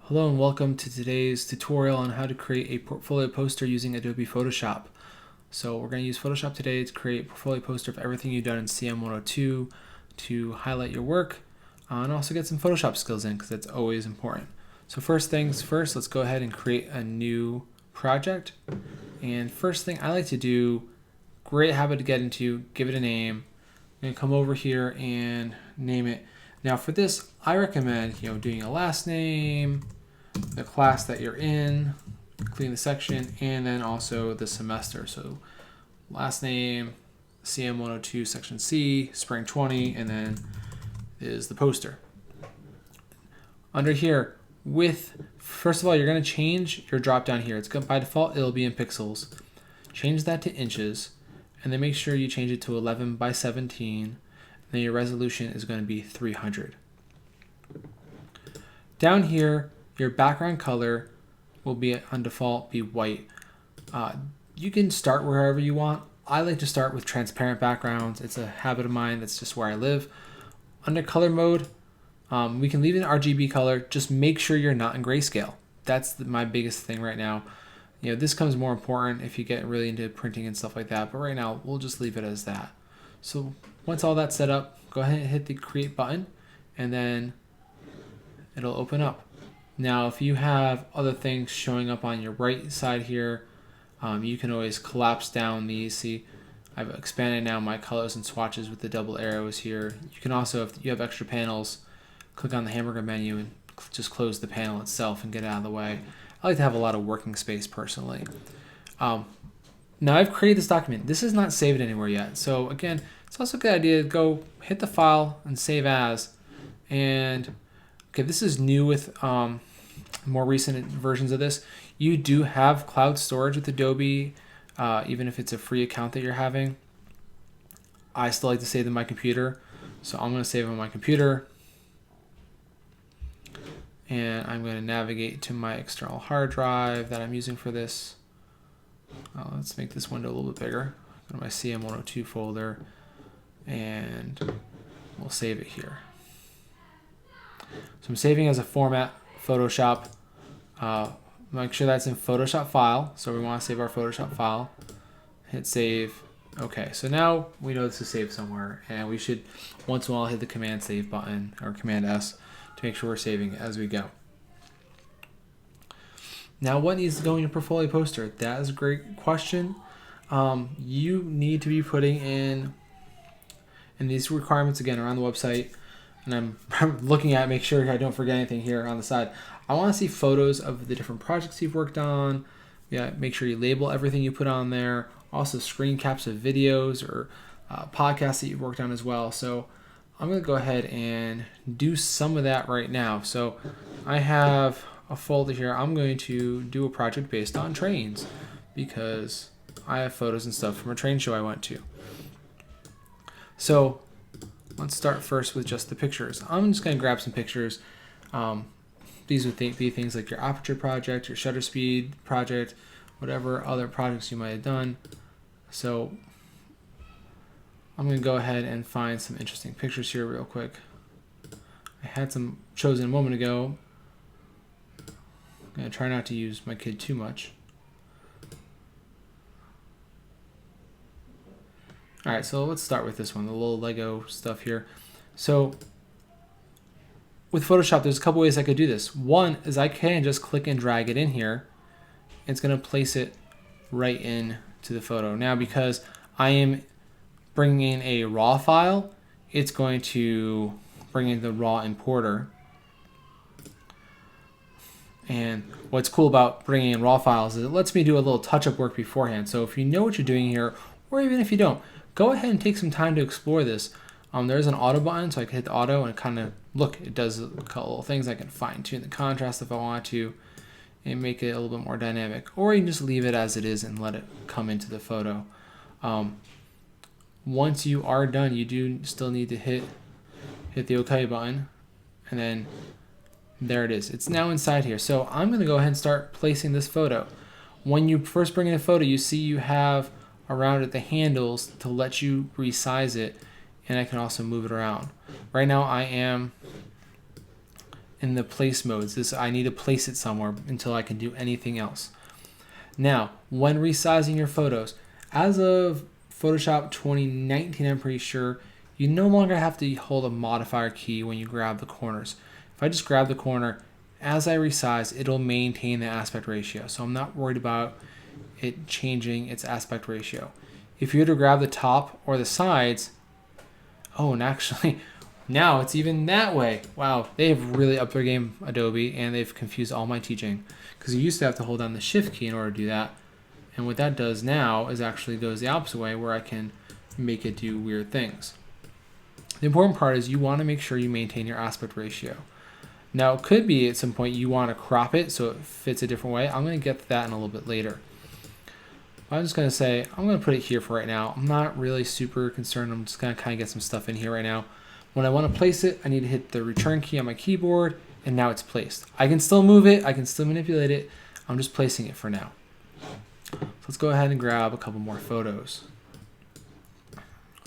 Hello and welcome to today's tutorial on how to create a portfolio poster using Adobe Photoshop. So we're going to use Photoshop today to create a portfolio poster of everything you've done in CM102 to highlight your work and also get some Photoshop skills in because that's always important. So first things first, let's go ahead and create a new project. And first thing I like to do, great habit to get into, give it a name. I'm going to come over here and name it. Now for this, I recommend doing a last name, the class that you're in, including the section, and then also the semester. So last name, CM102 section C, spring 20, and then is the poster. Under here, first of all, you're going to change your drop down here. It's by default, it'll be in pixels. Change that to inches, and then make sure you change it to 11 by 17. Then your resolution is going to be 300. Down here, your background color will be on default be white. You can start wherever you want. I like to start with transparent backgrounds. It's a habit of mine. That's just where I live. Under color mode, we can leave it in RGB color. Just make sure you're not in grayscale. That's my biggest thing right now. This comes more important if you get really into printing and stuff like that. But right now, we'll just leave it as that. So once all that's set up, go ahead and hit the create button, and then it'll open up. Now, if you have other things showing up on your right side here, you can always collapse down these. See, I've expanded now my colors and swatches with the double arrows here. You can also, if you have extra panels, click on the hamburger menu and just close the panel itself and get it out of the way. I like to have a lot of working space personally. Now I've created this document. This is not saved anywhere yet. So again, it's also a good idea to go hit the file and save as. And okay, this is new with more recent versions of this. You do have cloud storage with Adobe, even if it's a free account that you're having. I still like to save them on my computer. So I'm going to save them on my computer. And I'm going to navigate to my external hard drive that I'm using for this. Let's make this window a little bit bigger. Go to my CM102 folder and we'll save it here. So I'm saving as a format, Photoshop. Make sure that's in Photoshop file. So we want to save our Photoshop file. Hit save. Okay, so now we know this is saved somewhere, and we should once in a while hit the Command Save button or Command S to make sure we're saving it as we go. Now, what needs to go in your portfolio poster? That is a great question. You need to be putting in these requirements again around the website, and I'm looking at make sure I don't forget anything here on the side. I want to see photos of the different projects you've worked on. Yeah, make sure you label everything you put on there. Also, screen caps of videos or podcasts that you've worked on as well. So I'm going to go ahead and do some of that right now. So I have a folder here. I'm going to do a project based on trains because I have photos and stuff from a train show I went to. So let's start first with just the pictures. I'm just going to grab some pictures. These would be things like your aperture project, your shutter speed project, whatever other projects you might have done. So I'm going to go ahead and find some interesting pictures here real quick. I had some chosen a moment ago. I'm going to try not to use my kid too much. All right, so let's start with this one, the little Lego stuff here. So with Photoshop, there's a couple ways I could do this. One is I can just click and drag it in here. It's going to place it right in to the photo. Now, because I am bringing in a raw file, it's going to bring in the raw importer. And what's cool about bringing in raw files is it lets me do a little touch-up work beforehand. So if you know what you're doing here, or even if you don't, go ahead and take some time to explore this. There's an auto button, so I can hit the auto and kind of look. It does a couple little things. I can fine-tune the contrast if I want to and make it a little bit more dynamic. Or you can just leave it as it is and let it come into the photo. Once you are done, you do still need to hit the OK button, and then there it is. It's now inside here. So I'm going to go ahead and start placing this photo. When you first bring in a photo, you see you have around it the handles to let you resize it, and I can also move it around. Right now I am in the place modes. This, I need to place it somewhere until I can do anything else. Now, when resizing your photos, as of Photoshop 2019, I'm pretty sure, you no longer have to hold a modifier key when you grab the corners. If I just grab the corner, as I resize, it'll maintain the aspect ratio. So I'm not worried about it changing its aspect ratio. If you were to grab the top or the sides, oh, and actually, now it's even that way. Wow, they have really upped their game, Adobe, and they've confused all my teaching. Because you used to have to hold down the shift key in order to do that. And what that does now is actually goes the opposite way, where I can make it do weird things. The important part is you want to make sure you maintain your aspect ratio. Now, it could be at some point you want to crop it so it fits a different way. I'm going to get to that in a little bit later. I'm just going to say, I'm going to put it here for right now. I'm not really super concerned. I'm just going to kind of get some stuff in here right now. When I want to place it, I need to hit the return key on my keyboard, and now it's placed. I can still move it. I can still manipulate it. I'm just placing it for now. So let's go ahead and grab a couple more photos.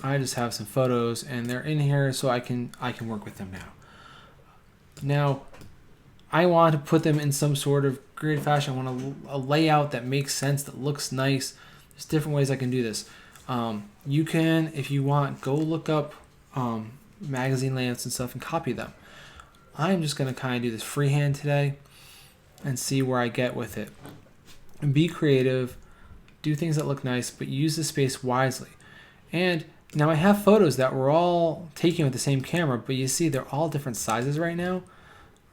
I just have some photos, and they're in here so I can work with them now. Now, I want to put them in some sort of grid fashion. I want a layout that makes sense, that looks nice. There's different ways I can do this. You can, if you want, go look up magazine layouts and stuff and copy them. I'm just going to kind of do this freehand today and see where I get with it. And be creative, do things that look nice, but use the space wisely. And now I have photos that were all taken with the same camera, but you see they're all different sizes right now.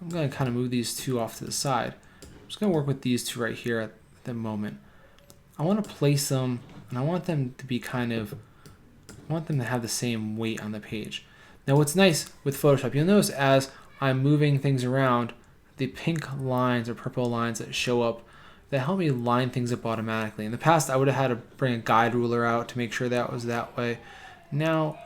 I'm going to kind of move these two off to the side. I'm just going to work with these two right here at the moment. I want to place them, and I want them to be I want them to have the same weight on the page. Now what's nice with Photoshop, you'll notice as I'm moving things around, the pink lines or purple lines that show up, that help me line things up automatically. In the past, I would have had to bring a guide ruler out to make sure that was that way. Now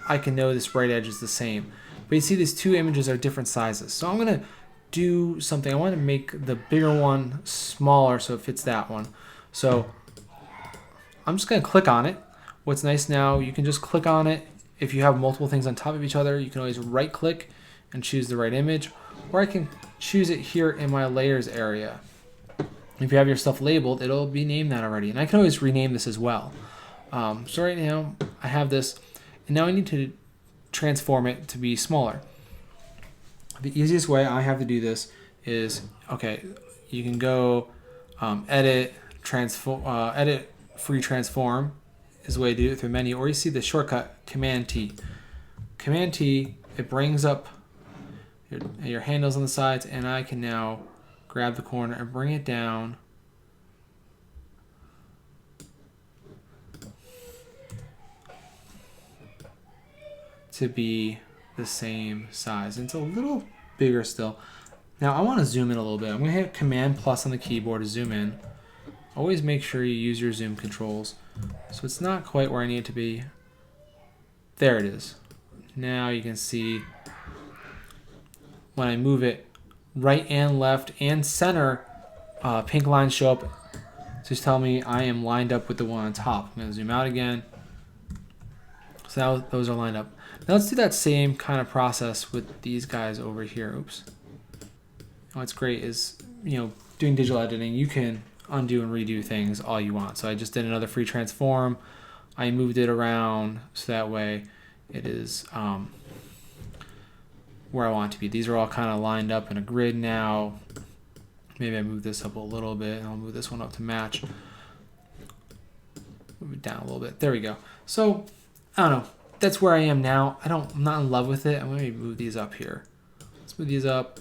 I can know this right edge is the same. But you see these two images are different sizes. So I'm going to do something. I want to make the bigger one smaller so it fits that one. So I'm just going to click on it. What's nice now, you can just click on it. If you have multiple things on top of each other, you can always right click and choose the right image. Or I can choose it here in my layers area. If you have your stuff labeled, it'll be named that already. And I can always rename this as well. So right now I have this, and now I need to transform it to be smaller. The easiest way I have to do this is, okay, you can go edit, free transform is the way to do it through menu, or you see the shortcut Command T. Command T, it brings up your handles on the sides, and I can now grab the corner and bring it down to be the same size. It's a little bigger still. Now I want to zoom in a little bit. I'm going to hit Command plus on the keyboard to zoom in. Always make sure you use your zoom controls. So it's not quite where I need it to be. There it is. Now you can see when I move it, right and left and center pink lines show up. Just tell me I am lined up with the one on top. I'm going to zoom out again. So now those are lined up. Now let's do that same kind of process with these guys over here. Oops. What's great is, doing digital editing, you can undo and redo things all you want. So I just did another free transform. I moved it around so that way it is where I want it to be. These are all kind of lined up in a grid now. Maybe I move this up a little bit, and I'll move this one up to match. Move it down a little bit. There we go. So I don't know. That's where I am now. I'm not in love with it. I'm going to move these up here. Let's move these up.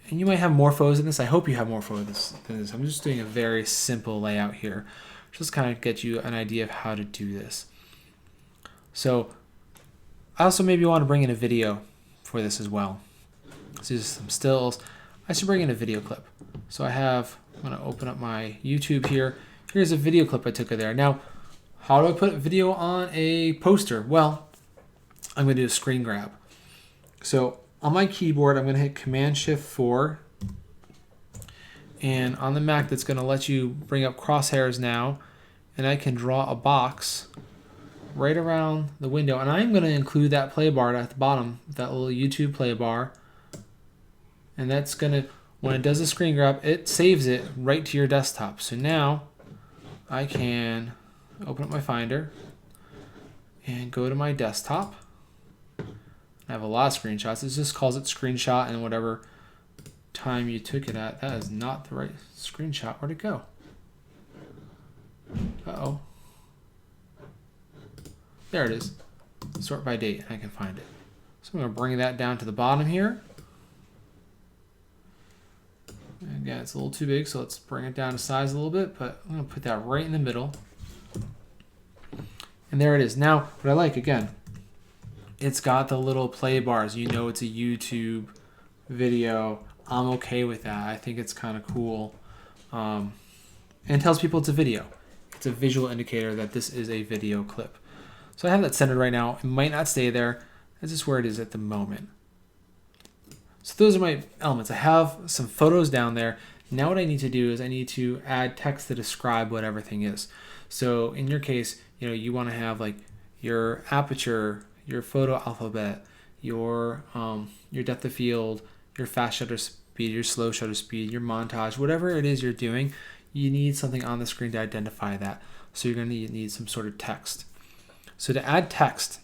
And you might have more photos in this. I hope you have more photos than this. I'm just doing a very simple layout here. Just kind of get you an idea of how to do this. So I also maybe want to bring in a video for this as well. So just some stills. I should bring in a video clip. So I'm going to open up my YouTube here. Here's a video clip I took of there. Now, how do I put video on a poster? Well, I'm going to do a screen grab. So on my keyboard, I'm going to hit Command-Shift-4. And on the Mac, that's going to let you bring up crosshairs now. And I can draw a box right around the window. And I'm going to include that play bar at the bottom, that little YouTube play bar. And that's gonna, when it does a screen grab, it saves it right to your desktop. So now I can open up my Finder and go to my desktop. I have a lot of screenshots. It just calls it screenshot and whatever time you took it at. That is not the right screenshot. Where'd it go? Uh-oh. There it is. Sort by date. I can find it. So I'm going to bring that down to the bottom here. And again, it's a little too big, so let's bring it down to size a little bit, but I'm going to put that right in the middle. And there it is. Now, what I like, again, it's got the little play bars. You know it's a YouTube video. I'm okay with that. I think it's kind of cool. And it tells people it's a video. It's a visual indicator that this is a video clip. So I have that centered right now. It might not stay there. That's just where it is at the moment. So those are my elements. I have some photos down there. Now what I need to do is I need to add text to describe what everything is. So in your case, you want to have like your aperture, your photo alphabet, your depth of field, your fast shutter speed, your slow shutter speed, your montage, whatever it is you're doing, you need something on the screen to identify that. So you're going to need some sort of text. So to add text,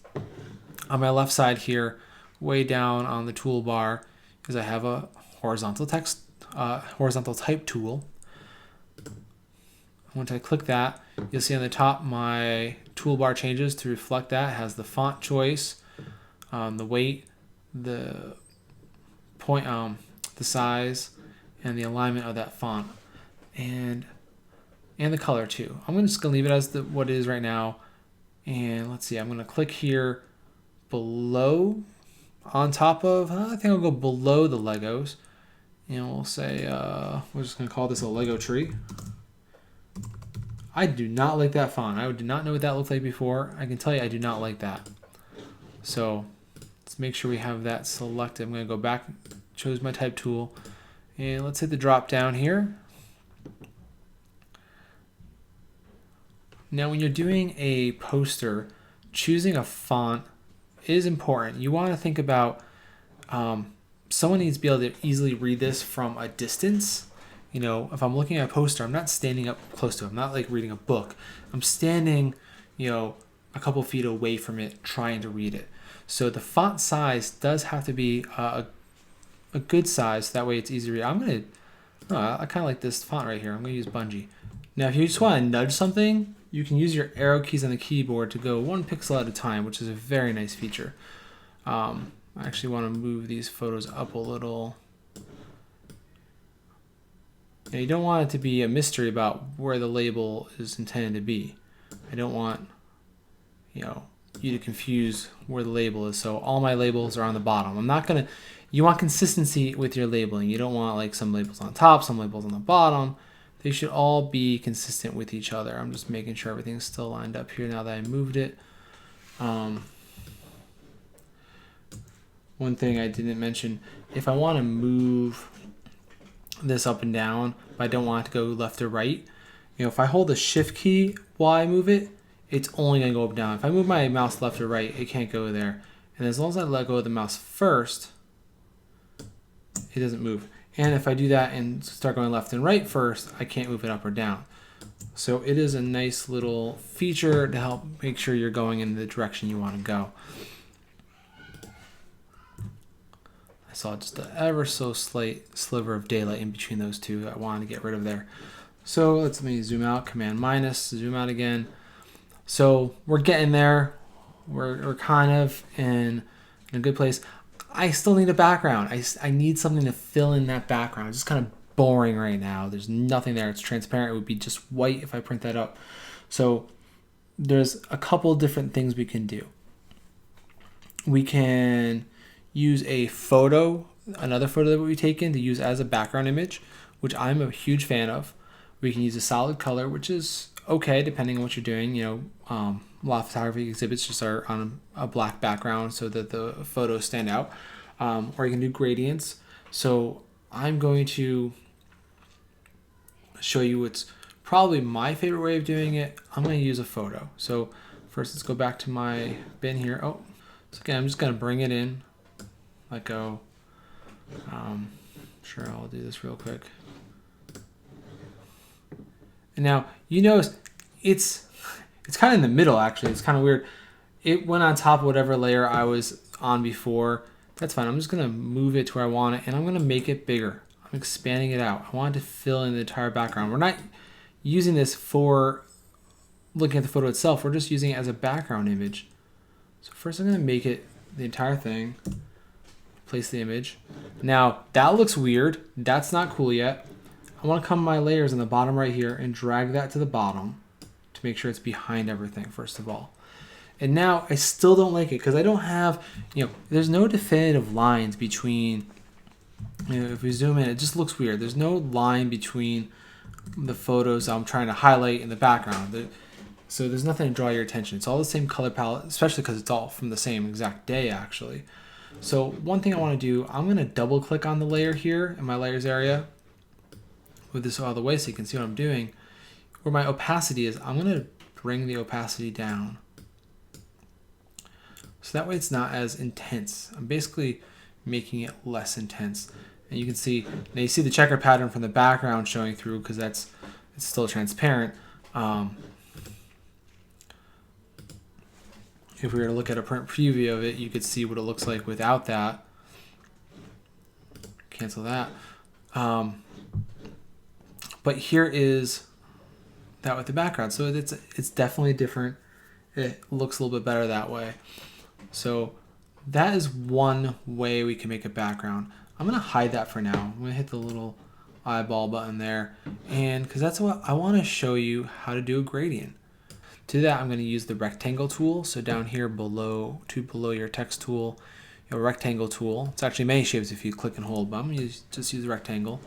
on my left side here, way down on the toolbar, is I have a horizontal type tool. Once I click that, you'll see on the top my toolbar changes to reflect that. It has the font choice, the weight, the point, the size, and the alignment of that font, and the color too. I'm just gonna leave it as what it is right now. And let's see, I'm gonna click here below, on top of, I think I'll go below the Legos, and we'll say, we're just gonna call this a Lego tree. I do not like that font. I did not know what that looked like before. I can tell you I do not like that. So let's make sure we have that selected. I'm gonna go back, choose my type tool, and let's hit the drop down here. Now when you're doing a poster, choosing a font is important. You want to think about, someone needs to be able to easily read this from a distance. If I'm looking at a poster, I'm not standing up close to it. I'm not like reading a book. I'm standing, a couple feet away from it trying to read it. So the font size does have to be a good size. That way it's easy to read. I kind of like this font right here. I'm going to use Bungee. Now, if you just want to nudge something, you can use your arrow keys on the keyboard to go 1 pixel at a time, which is a very nice feature. I actually want to move these photos up a little. Now, you don't want it to be a mystery about where the label is intended to be. I don't want, you to confuse where the label is. So all my labels are on the bottom. You want consistency with your labeling. You don't want like some labels on top, some labels on the bottom. They should all be consistent with each other. I'm just making sure everything's still lined up here now that I moved it. One thing I didn't mention, if I want to move this up and down, but I don't want it to go left or right, if I hold the shift key while I move it, it's only going to go up and down. If I move my mouse left or right, it can't go there. And as long as I let go of the mouse first, it doesn't move. And if I do that and start going left and right first, I can't move it up or down. So it is a nice little feature to help make sure you're going in the direction you want to go. I saw just an ever so slight sliver of daylight in between those two that I wanted to get rid of there. So let me zoom out, Command minus, zoom out again. So we're getting there. We're kind of in a good place. I still need a background. I need something to fill in that background. It's just kind of boring right now. There's nothing there. It's transparent. It would be just white if I print that up. So there's a couple different things we can do. We can use a photo, another photo that we've taken to use as a background image, which I'm a huge fan of. We can use a solid color, which is okay depending on what you're doing. A lot of photography exhibits just are on a black background so that the photos stand out. Or you can do gradients. So I'm going to show you what's probably my favorite way of doing it. I'm going to use a photo. So first let's go back to my bin here. So again, I'm just going to bring it in. Let go. Sure, I'll do this real quick. And now you notice it's kind of in the middle actually. It's kind of weird. It went on top of whatever layer I was on before. That's fine. I'm just gonna move it to where I want it, and I'm gonna make it bigger. I'm expanding it out. I want it to fill in the entire background. We're not using this for looking at the photo itself. We're just using it as a background image. So first I'm gonna make it the entire thing. Place the image. Now that looks weird. That's not cool yet. I want to come to my layers in the bottom right here and drag that to the bottom to make sure it's behind everything first of all. And now I still don't like it because I don't have, there's no definitive lines between, if we zoom in, it just looks weird. There's no line between the photos I'm trying to highlight in the background. So there's nothing to draw your attention. It's all the same color palette, especially because it's all from the same exact day actually. So one thing I want to do, I'm going to double click on the layer here in my layers area. Move this out of the way so you can see what I'm doing. Where my opacity is, I'm going to bring the opacity down. So that way it's not as intense. I'm basically making it less intense. And you can see, now you see the checker pattern from the background showing through because it's still transparent. If we were to look at a print preview of it, you could see what it looks like without that. Cancel that. But here is that with the background. So it's definitely different. It looks a little bit better that way. So that is one way we can make a background. I'm going to hide that for now. I'm going to hit the little eyeball button there. And because that's what I want to show you how to do a gradient. To that, I'm going to use the rectangle tool. So down here below your text tool, you have a rectangle tool. It's actually many shapes if you click and hold, but I'm going to just use the rectangle.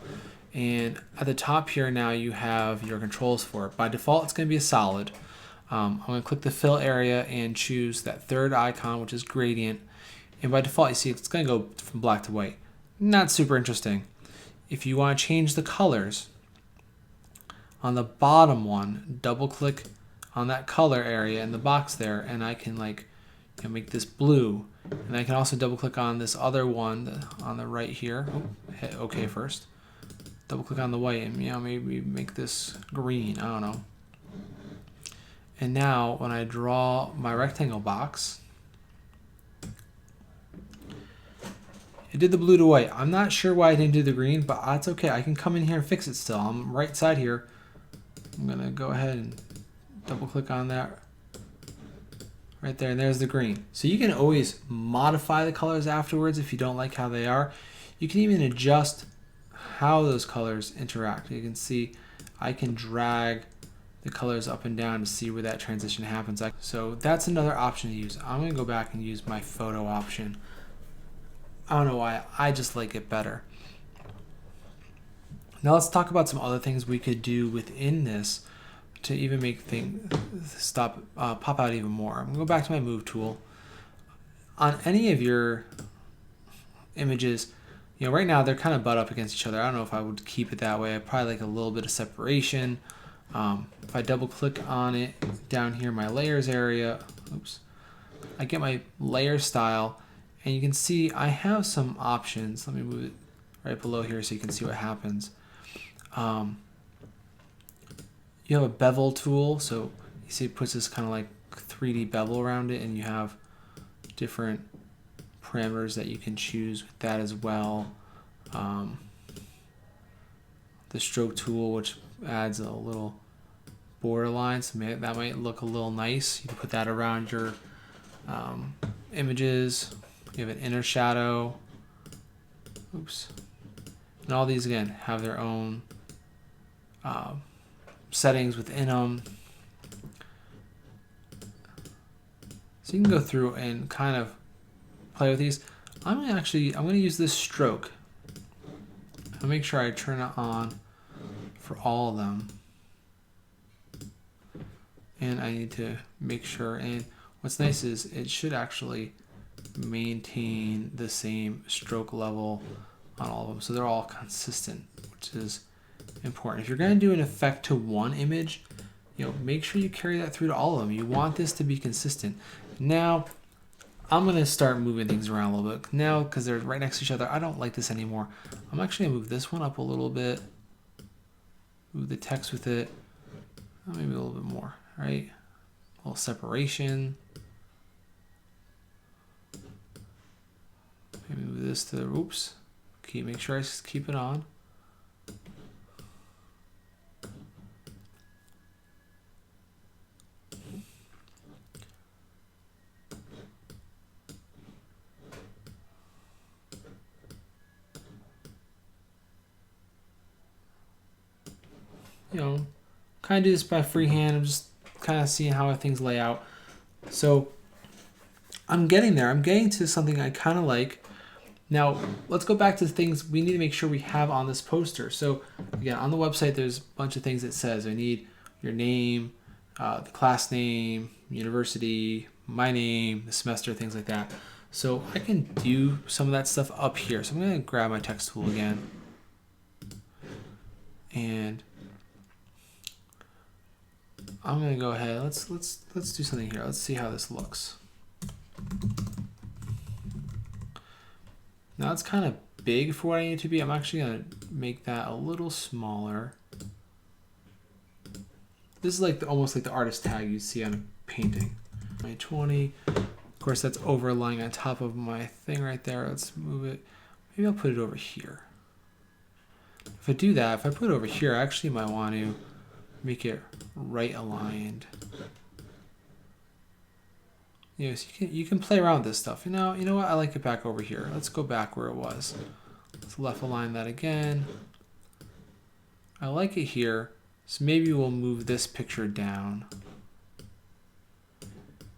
And at the top here now you have your controls for it. By default, it's going to be a solid. I'm going to click the fill area and choose that third icon, which is gradient. And by default, you see it's going to go from black to white. Not super interesting. If you want to change the colors, on the bottom one, double click on that color area in the box there, and I can make this blue. And I can also double click on this other one on the right here. Hit OK first. Double click on the white and maybe make this green. I don't know. And now when I draw my rectangle box, it did the blue to white. I'm not sure why I didn't do the green, but that's okay. I can come in here and fix it still. I'm right side here. I'm gonna go ahead and double click on that right there, and there's the green. So you can always modify the colors afterwards if you don't like how they are. You can even adjust how those colors interact. You can see I can drag the colors up and down to see where that transition happens. So that's another option to use. I'm going to go back and use my photo option. I don't know why, I just like it better. Now let's talk about some other things we could do within this to even make things pop out even more. I'm going to go back to my move tool. On any of your images, right now they're kind of butt up against each other. I don't know if I would keep it that way. I'd probably like a little bit of separation. If I double click on it down here, my layers area, I get my layer style, and you can see I have some options. Let me move it right below here so you can see what happens. You have a bevel tool, so you see it puts this kind of like 3D bevel around it, and you have different parameters that you can choose with that as well. The stroke tool, which adds a little borderline, so that might look a little nice. You can put that around your images. You have an inner shadow. And all these again have their own settings within them. So you can go through and kind of play with these. I'm going to use this stroke. I'll make sure I turn it on for all of them. And I need to make sure, and what's nice is it should actually maintain the same stroke level on all of them, so they're all consistent, which is important. If you're going to do an effect to one image, make sure you carry that through to all of them. You want this to be consistent. Now, I'm going to start moving things around a little bit. Now, because they're right next to each other, I don't like this anymore. I'm actually going to move this one up a little bit. Move the text with it. Maybe a little bit more, right? A little separation. Maybe move this to, oops. Make sure I just keep it on. You know, kind of do this by freehand. I'm just kind of seeing how things lay out. So I'm getting there. I'm getting to something I kind of like. Now, let's go back to the things we need to make sure we have on this poster. So again, on the website, there's a bunch of things it says. I need your name, the class name, university, my name, the semester, things like that. So I can do some of that stuff up here. So I'm going to grab my text tool again. And I'm going to go ahead. Let's do something here. Let's see how this looks. Now it's kind of big for what I need it to be. I'm actually going to make that a little smaller. This is like almost like the artist tag you see on a painting. My 20. Of course, that's overlying on top of my thing right there. Let's move it. Maybe I'll put it over here. If I do that, if I put it over here, I actually might want to make it right aligned. Yes, you can play around with this stuff. You know what? I like it back over here. Let's go back where it was. Let's left align that again. I like it here, so maybe we'll move this picture down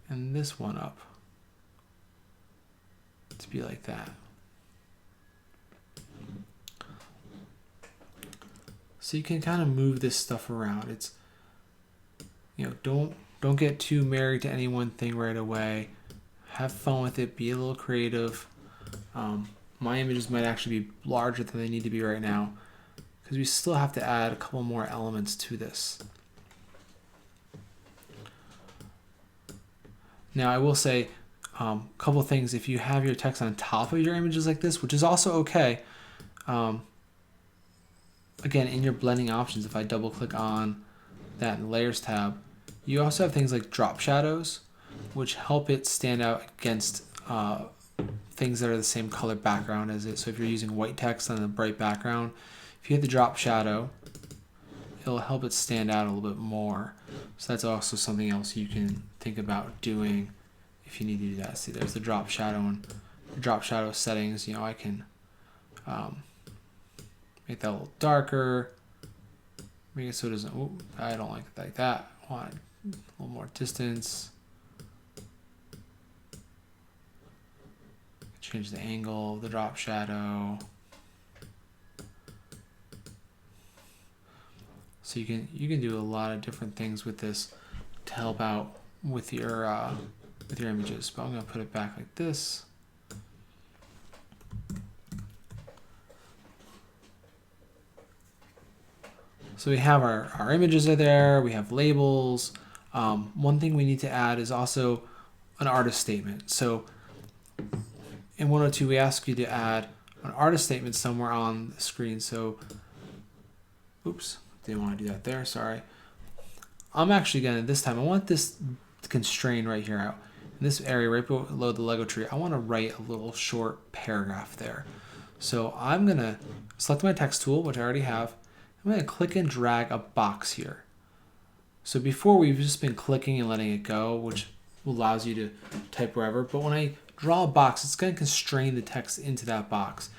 and this one up to be like that. So you can kind of move this stuff around. It's, don't get too married to any one thing right away. Have fun with it. Be a little creative. My images might actually be larger than they need to be right now because we still have to add a couple more elements to this. Now I will say a couple of things. If you have your text on top of your images like this, which is also okay, again, in your blending options, if I double click on that in the layers tab, you also have things like drop shadows, which help it stand out against things that are the same color background as it. So if you're using white text on a bright background, if you hit the drop shadow, it'll help it stand out a little bit more. So that's also something else you can think about doing if you need to do that. See, there's the drop shadow and the drop shadow settings. I can make that a little darker. Make it so it doesn't. Ooh, I don't like it like that. I want a little more distance. Change the angle of the drop shadow. So you can do a lot of different things with this to help out with your images. But I'm gonna put it back like this. So we have our images are there. We have labels. One thing we need to add is also an artist statement. So in 102, we ask you to add an artist statement somewhere on the screen. So, oops, didn't want to do that there, sorry. I'm actually going to, this time, I want this constraint right here out. In this area right below the Lego tree, I want to write a little short paragraph there. So I'm going to select my text tool, which I already have. I'm going to click and drag a box here. So before we've just been clicking and letting it go, which allows you to type wherever. But when I draw a box, it's going to constrain the text into that box.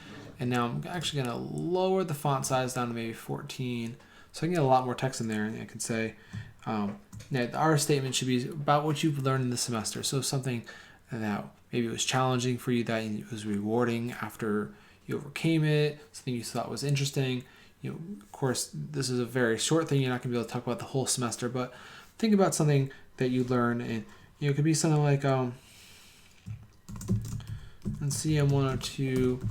And now I'm actually going to lower the font size down to maybe 14. So I can get a lot more text in there. And I can say, the artist statement should be about what you've learned in the semester. So something that maybe it was challenging for you, that it was rewarding after you overcame it, something you thought was interesting. Of course, this is a very short thing. You're not going to be able to talk about the whole semester, but think about something that you learn, and it could be something like in CM102.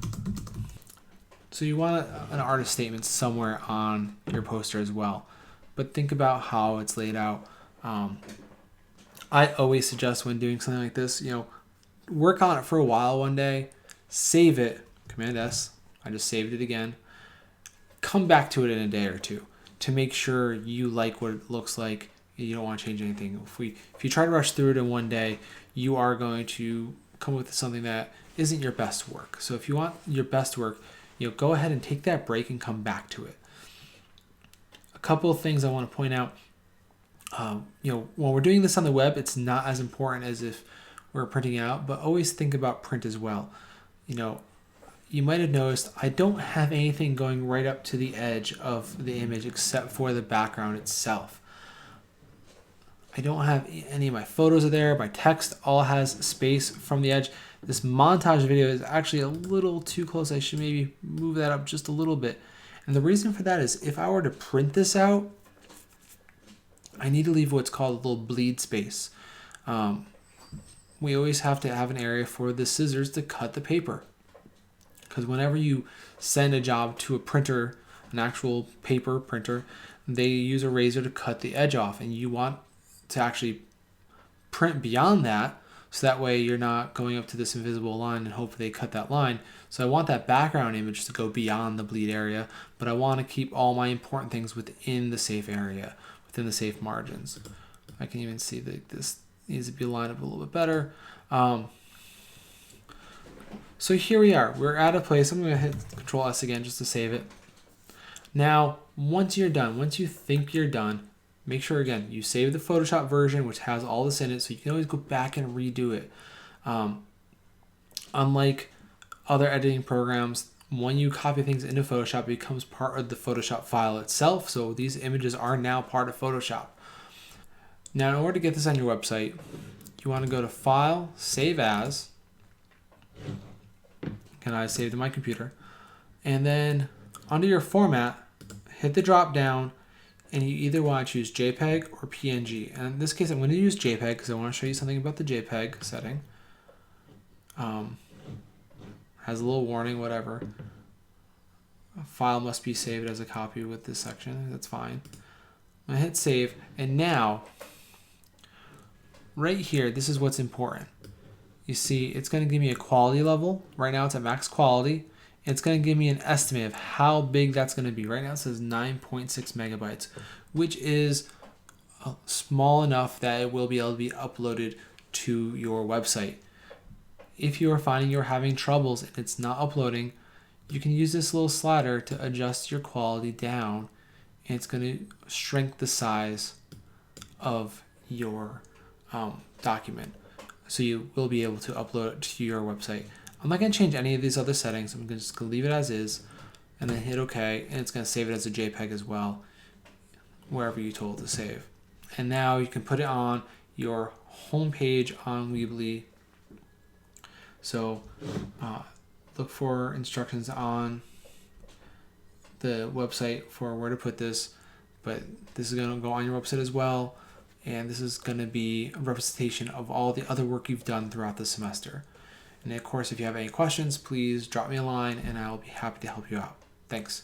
So you want an artist statement somewhere on your poster as well, but think about how it's laid out. I always suggest when doing something like this, work on it for a while one day, save it, Command S, I just saved it again, come back to it in a day or two to make sure you like what it looks like. You don't want to change anything. If you try to rush through it in one day, you are going to come up with something that isn't your best work. So if you want your best work, go ahead and take that break and come back to it. A couple of things I want to point out. When we're doing this on the web, it's not as important as if we're printing it out, but always think about print as well. You might have noticed I don't have anything going right up to the edge of the image except for the background itself. I don't have any of my photos are there. My text all has space from the edge. This montage video is actually a little too close. I should maybe move that up just a little bit. And the reason for that is if I were to print this out, I need to leave what's called a little bleed space. We always have to have an area for the scissors to cut the paper. Because whenever you send a job to a printer, an actual paper printer, they use a razor to cut the edge off, and you want to actually print beyond that, so that way you're not going up to this invisible line and hope they cut that line. So I want that background image to go beyond the bleed area, but I want to keep all my important things within the safe area, within the safe margins. I can even see that this needs to be lined up a little bit better. So here we are. We're at a place. I'm going to hit Control S again just to save it. Now, once you're done, once you think you're done, make sure, again, you save the Photoshop version, which has all this in it, so you can always go back and redo it. Unlike other editing programs, when you copy things into Photoshop, it becomes part of the Photoshop file itself, so these images are now part of Photoshop. Now, in order to get this on your website, you want to go to File, Save As, and I saved in my computer, and then under your format, hit the drop down, and you either want to choose JPEG or PNG. And in this case, I'm going to use JPEG because I want to show you something about the JPEG setting. Has a little warning, whatever. A file must be saved as a copy with this section. That's fine. I'm going to hit save, and now, right here, this is what's important. You see, it's going to give me a quality level. Right now, it's at max quality. It's going to give me an estimate of how big that's going to be. Right now, it says 9.6 megabytes, which is small enough that it will be able to be uploaded to your website. If you are finding you're having troubles and it's not uploading, you can use this little slider to adjust your quality down, and it's going to shrink the size of your document. So you will be able to upload it to your website. I'm not going to change any of these other settings. I'm just going to leave it as is and then hit OK, and it's going to save it as a JPEG as well, wherever you told it to save. And now you can put it on your home page on Weebly. So look for instructions on the website for where to put this, but this is going to go on your website as well. And this is going to be a representation of all the other work you've done throughout the semester. And of course, if you have any questions, please drop me a line and I'll be happy to help you out. Thanks.